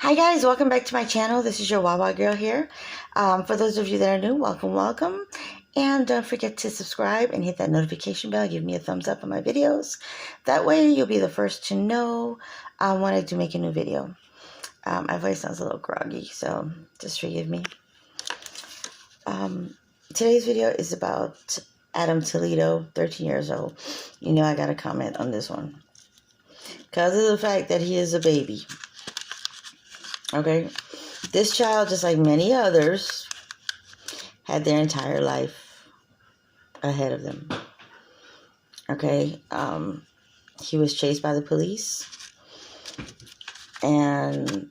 Hi guys, welcome back to my channel. This is your Wawa girl here. For those of you that are new, welcome. And don't forget to subscribe and hit that notification bell. Give me a thumbs up on my videos. That way you'll be the first to know when I do make a new video. My voice sounds a little groggy, so just forgive me. Today's video is about Adam Toledo, 13 years old. You know I gotta comment on this one because of the fact that he is a baby. Okay, this child, just like many others, had their entire life ahead of them. Okay, he was chased by the police, and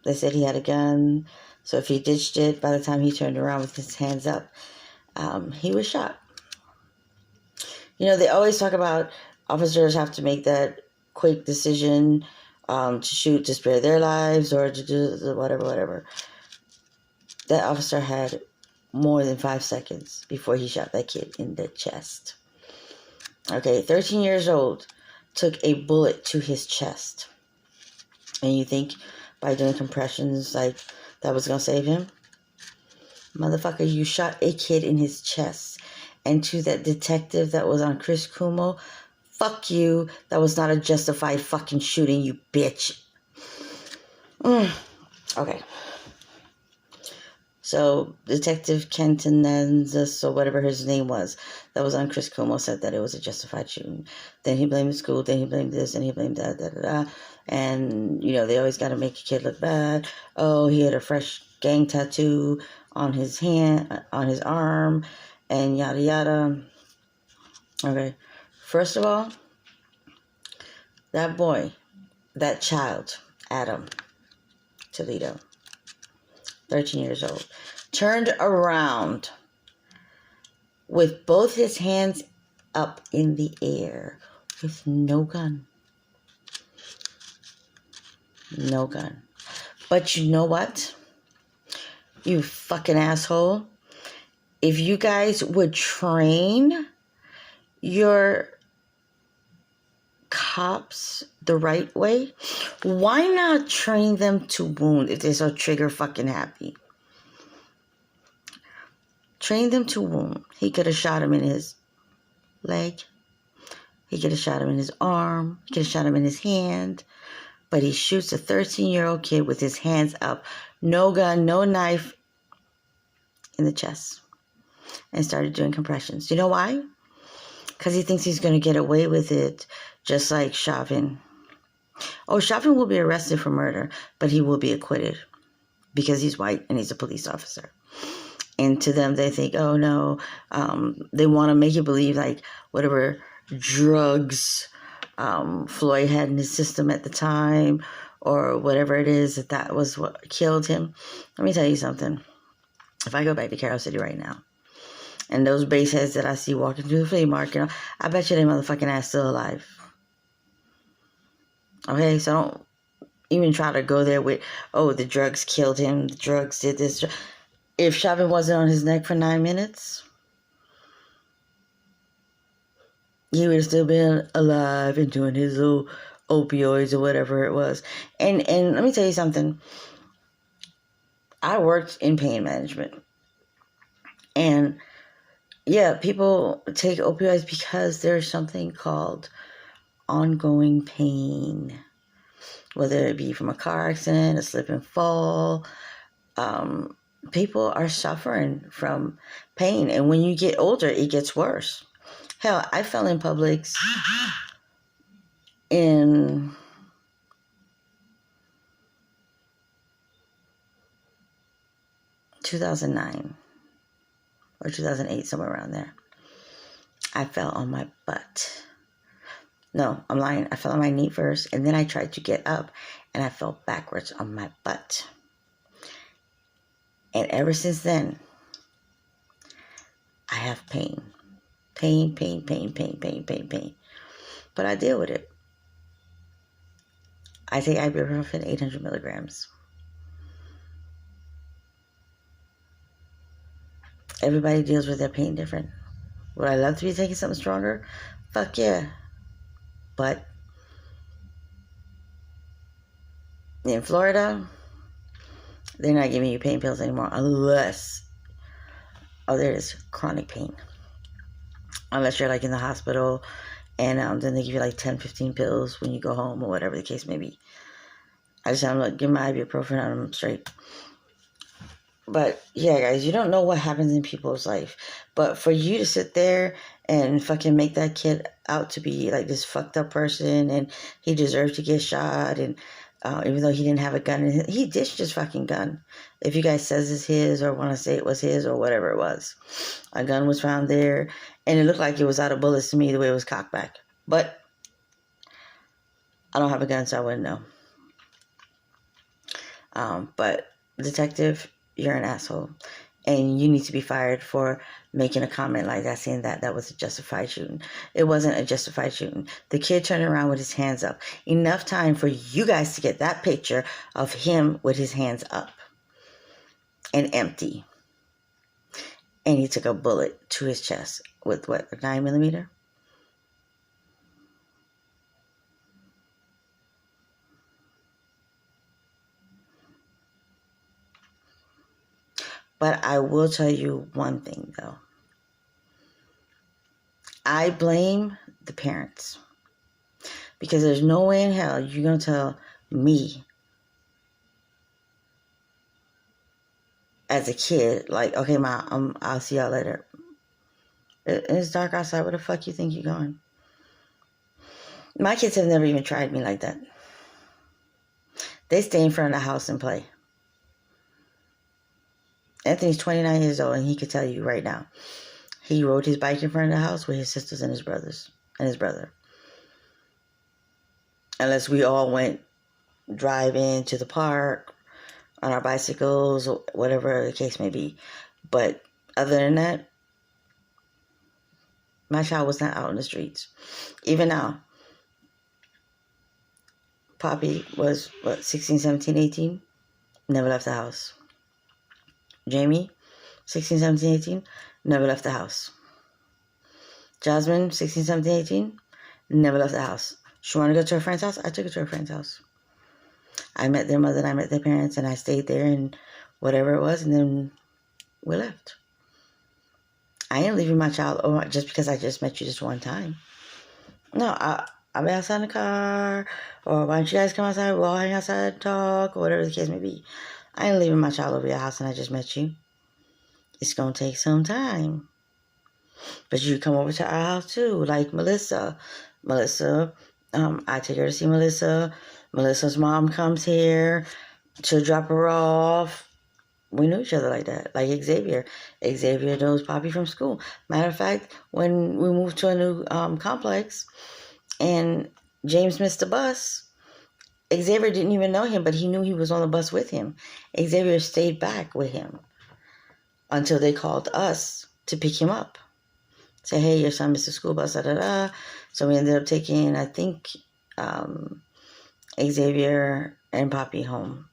they said he had a gun. So if he ditched it, by the time he turned around with his hands up, he was shot. You know, they always talk about officers have to make that quick decision to shoot to spare their lives or to do whatever. That officer had more than 5 seconds before he shot that kid in the chest. Okay, 13 years old, took a bullet to his chest. And you think by doing compressions like that was going to save him? Motherfucker, you shot a kid in his chest. And to that detective that was on Chris Cuomo, fuck you. That was not a justified fucking shooting, you bitch. Okay. So, Detective Kentonensis, or whatever his name was, that was on Chris Cuomo, said that it was a justified shooting. Then he blamed the school, then he blamed this, and he blamed that, And, you know, they always got to make a kid look bad. Oh, he had a fresh gang tattoo on his hand, on his arm, and yada yada. Okay. First of all, that boy, that child, Adam Toledo, 13 years old, turned around with both his hands up in the air with no gun. No gun. But you know what? You fucking asshole. If you guys would train your cops the right way, why not train them to wound if they're so trigger fucking happy? Train them to wound. He could have shot him in his leg. He could have shot him in his arm. He could have shot him in his hand. But he shoots a 13-year-old kid with his hands up, no gun, no knife, in the chest, and started doing compressions. You know why? Because he thinks he's going to get away with it, just like Chauvin. Oh, Chauvin will be arrested for murder, but he will be acquitted because he's white and he's a police officer. And to them, they think, oh no, they want to make you believe like whatever drugs Floyd had in his system at the time, or whatever it is, that was what killed him. Let me tell you something. If I go back to Carroll City right now, and those base heads that I see walking through the flea market, I bet you they motherfucking ass still alive. Okay, so don't even try to go there with, oh, the drugs killed him, the drugs did this. If Chauvin wasn't on his neck for 9 minutes, he would have still been alive and doing his little opioids or whatever it was. And let me tell you something. I worked in pain management. And yeah, people take opioids because there's something called ongoing pain. Whether it be from a car accident, a slip and fall. People are suffering from pain. And when you get older, it gets worse. Hell, I fell in Publix in 2009 or 2008, somewhere around there. I fell on my butt. No, I'm lying. I fell on my knee first, and then I tried to get up, and I fell backwards on my butt. And ever since then, I have pain. Pain. But I deal with it. I take ibuprofen 800 milligrams. Everybody deals with their pain different. Would I love to be taking something stronger? Fuck yeah. But In Florida, they're not giving you pain pills anymore unless, oh, there is chronic pain. Unless you're like in the hospital, and then they give you like 10, 15 pills when you go home or whatever the case may be. I just have to give my ibuprofen and I'm straight. But yeah, guys, you don't know what happens in people's life. But for you to sit there and fucking make that kid out to be like this fucked up person and he deserves to get shot, and even though he didn't have a gun, he ditched his fucking gun. If you guys says it's his or want to say it was his or whatever it was, a gun was found there and it looked like it was out of bullets to me the way it was cocked back. But I don't have a gun, so I wouldn't know. But detective, you're an asshole, and you need to be fired for making a comment like that, saying that was a justified shooting. It wasn't a justified shooting. The kid turned around with his hands up. Enough time for you guys to get that picture of him with his hands up and empty. And he took a bullet to his chest with what, a 9mm? But I will tell you one thing, though. I blame the parents. Because there's no way in hell you're going to tell me as a kid, like, okay, Mom, I'll see y'all later. It's dark outside. Where the fuck you think you're going? My kids have never even tried me like that. They stay in front of the house and play. Anthony's 29 years old, and he could tell you right now. He rode his bike in front of the house with his sisters and his brothers and his brother. Unless we all went driving to the park on our bicycles or whatever the case may be. But other than that, my child was not out in the streets. Even now, Poppy was, 16, 17, 18? Never left the house. Jamie, 16, 17, 18, never left the house. Jasmine, 16, 17, 18, never left the house. She wanted to go to her friend's house, I took her to her friend's house. I met their mother and I met their parents and I stayed there and whatever it was, and then we left. I ain't leaving my child just because I just met you just one time. No, I'll be outside in the car, or why don't you guys come outside, we'll all hang outside and talk, or whatever the case may be. I ain't leaving my child over your house and I just met you. It's going to take some time. But you come over to our house too, like Melissa. I take her to see Melissa. Melissa's mom comes here to drop her off. We knew each other like that, like Xavier. Xavier knows Poppy from school. Matter of fact, when we moved to a new complex and James missed the bus, Xavier didn't even know him, but he knew he was on the bus with him. Xavier stayed back with him until they called us to pick him up. Say, hey, your son missed the school bus, da-da-da. So we ended up taking, I think, Xavier and Poppy home.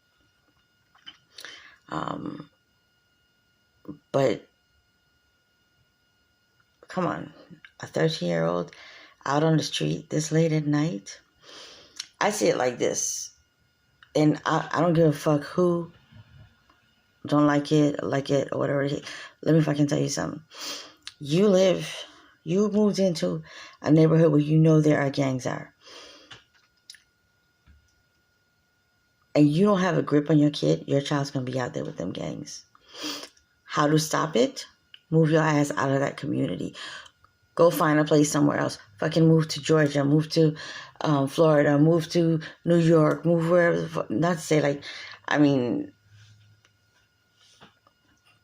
But come on, a 13-year-old out on the street this late at night. I see it like this, and I don't give a fuck who don't like it, or whatever it is. Let me fucking tell you something. You moved into a neighborhood where you know there are gangs are. And you don't have a grip on your kid, your child's going to be out there with them gangs. How to stop it? Move your ass out of that community. Go find a place somewhere else. Fucking move to Georgia, move to Florida, move to New York, move wherever. Not to say like, I mean,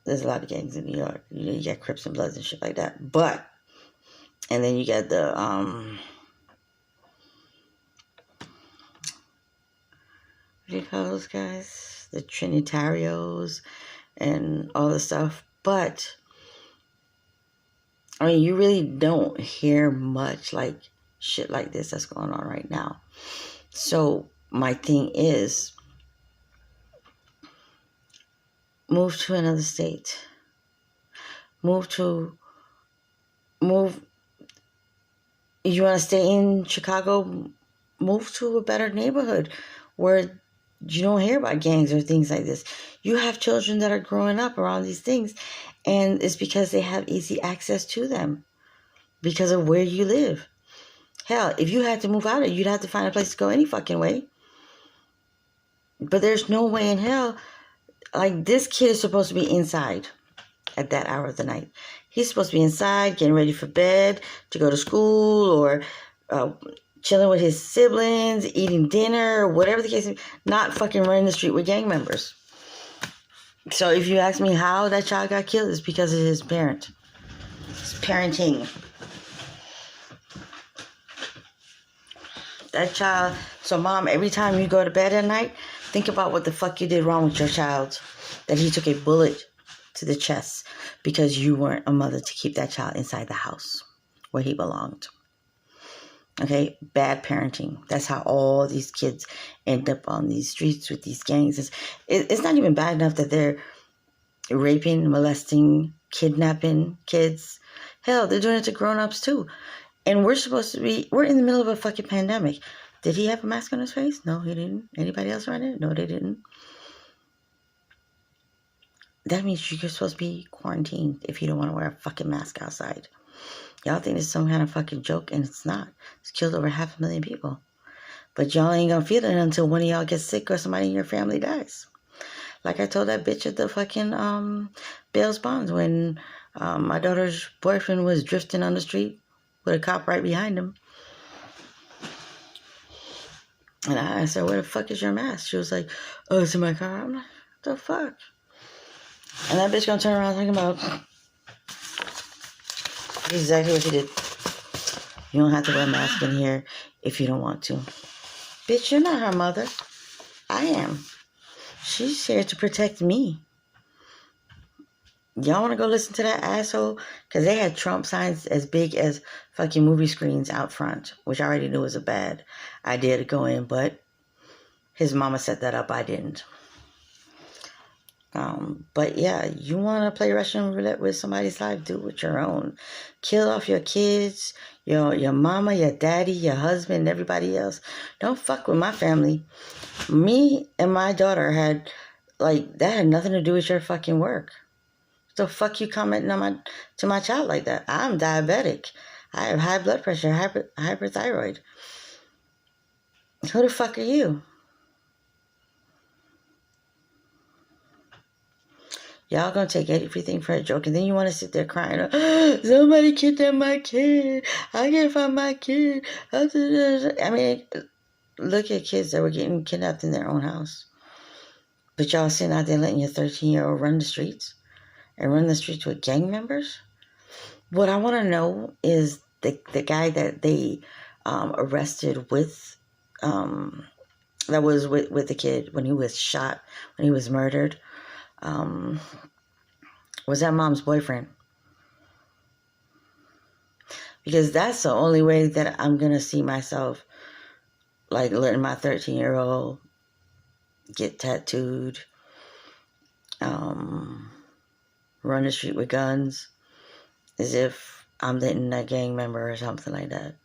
there's a lot of gangs in New York. You got Crips and Bloods and shit like that. But, and then you got the, what do you call those guys? The Trinitarios and all this stuff. But, I mean, you really don't hear much like shit like this that's going on right now. So, my thing is, move to another state. Move. You want to stay in Chicago? Move to a better neighborhood where You don't hear about gangs or things like this. You have children that are growing up around these things, and it's because they have easy access to them because of where you live. Hell, if you had to move out, you'd have to find a place to go any fucking way. But there's no way in hell. Like, this kid is supposed to be inside at that hour of the night. He's supposed to be inside, getting ready for bed, to go to school, or chilling with his siblings, eating dinner, whatever the case is, not fucking running the street with gang members. So if you ask me how that child got killed, it's because of his parent. His parenting. That child. So mom, every time you go to bed at night, think about what the fuck you did wrong with your child. That he took a bullet to the chest because you weren't a mother to keep that child inside the house where he belonged. Okay, bad parenting. That's how all these kids end up on these streets with these gangs. It's not even bad enough that they're raping, molesting, kidnapping kids. Hell, they're doing it to grown-ups too. And we're in the middle of a fucking pandemic. Did he have a mask on his face? No, he didn't. Anybody else around it? No, they didn't. That means you're supposed to be quarantined if you don't want to wear a fucking mask outside. Y'all think it's some kind of fucking joke, and it's not. It's killed over 500,000 people. But y'all ain't gonna feel it until one of y'all gets sick or somebody in your family dies. Like I told that bitch at the fucking Bales Bonds when my daughter's boyfriend was drifting on the street with a cop right behind him. And I asked her, where the fuck is your mask? She was like, oh, it's in my car. I'm like, what the fuck? And that bitch gonna turn around talking about exactly what she did. You don't have to wear a mask in here if you don't want to. Bitch, you're not her mother. I am. She's here to protect me. Y'all want to go listen to that asshole? Because they had Trump signs as big as fucking movie screens out front, which I already knew was a bad idea to go in, but his mama set that up. I didn't. But yeah, you want to play Russian roulette with somebody's life, do it with your own. Kill off your kids, your mama, your daddy, your husband, everybody else. Don't fuck with my family. Me and my daughter had, that had nothing to do with your fucking work. So fuck you commenting on to my child like that. I'm diabetic. I have high blood pressure, hyperthyroid. Who the fuck are you? Y'all gonna take everything for a joke, and then you want to sit there crying, oh, somebody kidnapped my kid. I can't find my kid. I mean, look at kids that were getting kidnapped in their own house. But y'all sitting out there letting your 13-year-old run the streets and run the streets with gang members? What I want to know is the guy that they arrested with, that was with the kid when he was shot, when he was murdered. Was that mom's boyfriend? Because that's the only way that I'm going to see myself, letting my 13-year-old get tattooed, run the street with guns, as if I'm dating a gang member or something like that.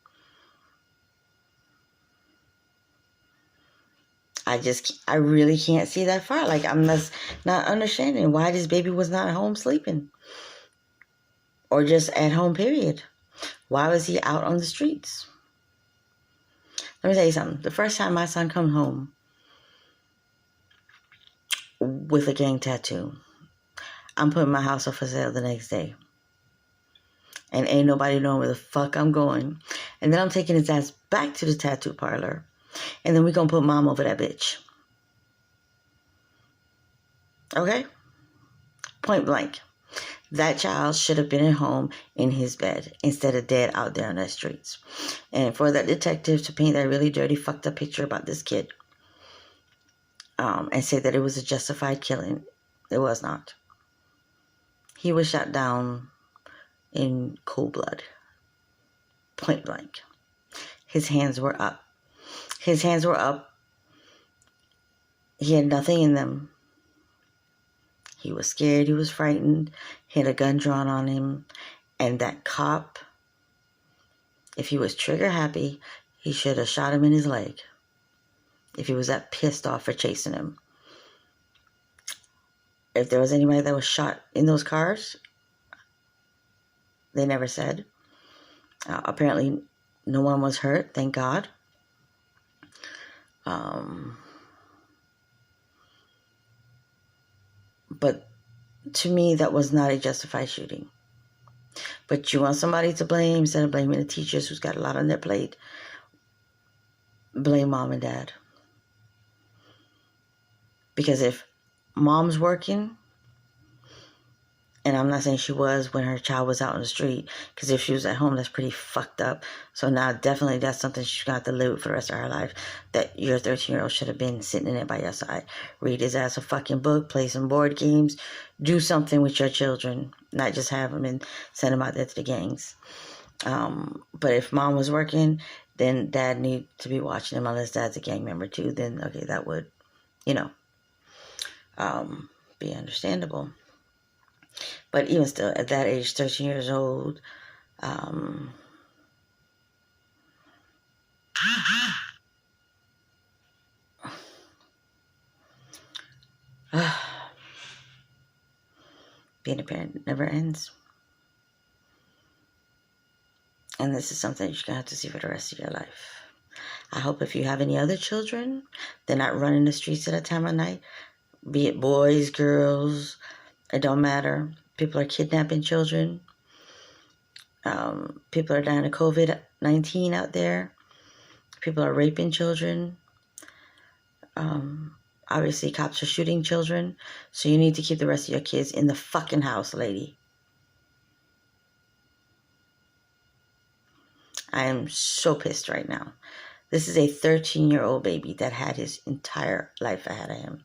I really can't see that far. I'm just not understanding why this baby was not home sleeping. Or just at home, period. Why was he out on the streets? Let me tell you something. The first time my son come home with a gang tattoo, I'm putting my house up for sale the next day. And ain't nobody knowing where the fuck I'm going. And then I'm taking his ass back to the tattoo parlor. And then we gonna put mom over that bitch. Okay? Point blank. That child should have been at home in his bed instead of dead out there on the streets. And for that detective to paint that really dirty, fucked up picture about this kid and say that it was a justified killing, it was not. He was shot down in cold blood. Point blank. His hands were up. His hands were up. He had nothing in them. He was scared. He was frightened. He had a gun drawn on him. And that cop, if he was trigger happy, he should have shot him in his leg. if he was that pissed off for chasing him. If there was anybody that was shot in those cars, they never said. Apparently, no one was hurt, thank God. But to me, that was not a justified shooting. But you want somebody to blame, instead of blaming the teachers who's got a lot on their plate, blame mom and dad. Because if mom's working, and I'm not saying she was when her child was out on the street, because if she was at home, that's pretty fucked up. So now definitely that's something she's going to have to live with for the rest of her life, that your 13-year-old should have been sitting in it by your side. Read his ass a fucking book, play some board games, do something with your children, not just have them and send them out there to the gangs. But if mom was working, then dad need to be watching him, unless dad's a gang member too. Then, okay, that would, you know, be understandable. But even still, at that age, 13 years old, being a parent never ends. And this is something you're going to have to see for the rest of your life. I hope if you have any other children, they're not running the streets at that time of night. Be it boys, girls, it don't matter. People are kidnapping children. People are dying of COVID-19 out there. People are raping children. Obviously, cops are shooting children. So you need to keep the rest of your kids in the fucking house, lady. I am so pissed right now. This is a 13-year-old baby that had his entire life ahead of him.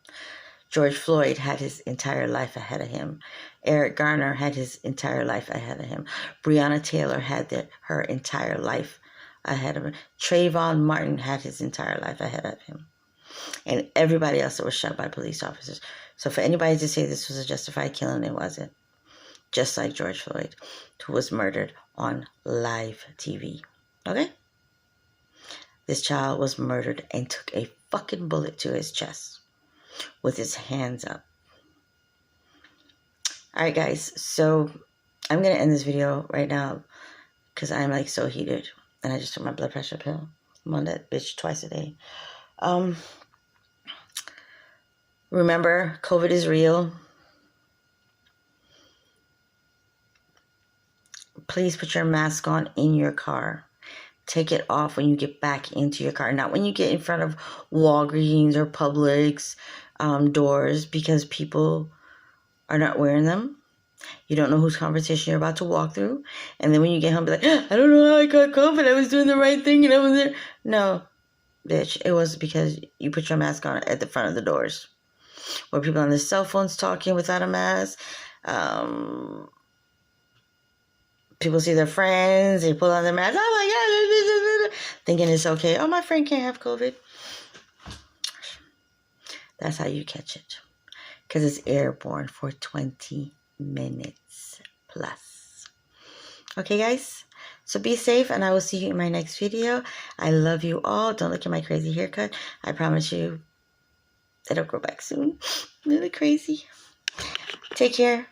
George Floyd had his entire life ahead of him. Eric Garner had his entire life ahead of him. Breonna Taylor had her entire life ahead of him. Trayvon Martin had his entire life ahead of him. And everybody else that was shot by police officers. So for anybody to say this was a justified killing, it wasn't. Just like George Floyd, who was murdered on live TV. Okay? This child was murdered and took a fucking bullet to his chest with his hands up. Alright guys, so I'm going to end this video right now because I'm like so heated. And I just took my blood pressure pill. I'm on that bitch twice a day. Remember, COVID is real. Please put your mask on in your car. Take it off when you get back into your car. Not when you get in front of Walgreens or Publix doors, because people are not wearing them. You don't know whose conversation you're about to walk through. And then when you get home, be like, I don't know how I got COVID. I was doing the right thing and I was there. No, bitch. It was because you put your mask on at the front of the doors. Where people on their cell phones talking without a mask. People see their friends, they pull on their mask, oh my God, thinking it's okay. Oh, my friend can't have COVID. That's how you catch it. Because it's airborne for 20 minutes plus. Okay, guys? So be safe, and I will see you in my next video. I love you all. Don't look at my crazy haircut. I promise you, it'll grow back soon. Really crazy. Take care.